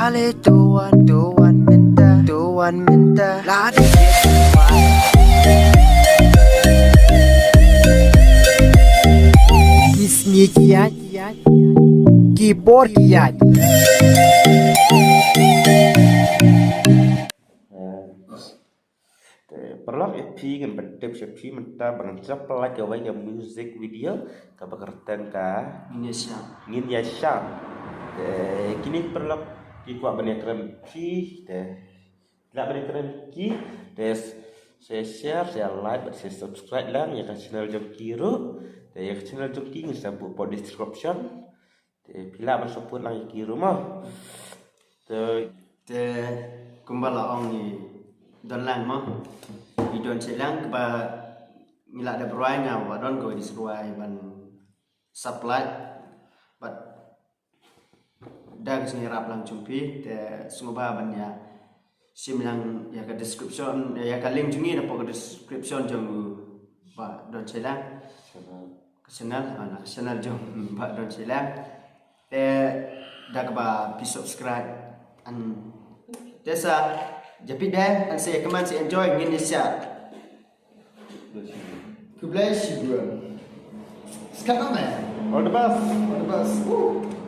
Dale tuan minta lari Kismi kiat keyboard kiat Perlu EP kan berdep EP mentah bangsa pelak awal yang music video kebekertan ka ngin ya syam kini perlu dikuat banyak keren ki tidak banyak keren ki saya share saya like saya subscribe lah ya ke channel Jom Kiru ya ke channel Jom Kiru saya buat pada description bila bersupport lah Kiru mah kumbala ong ni don lang mo idon silang ba ngila ada beruai nga wadon ko disuai ban supply but dag sinirap lang chumpi te sunguba ban ya sim lang ya ka description ya ka link jungi na po ka description jong ba don silang channel jong ba don silang te dag ba pi subscribe an desa Jadi deh, saya kemarin saya enjoy Indonesia. God bless you, bro. Sekarang ya? all the best. All the best.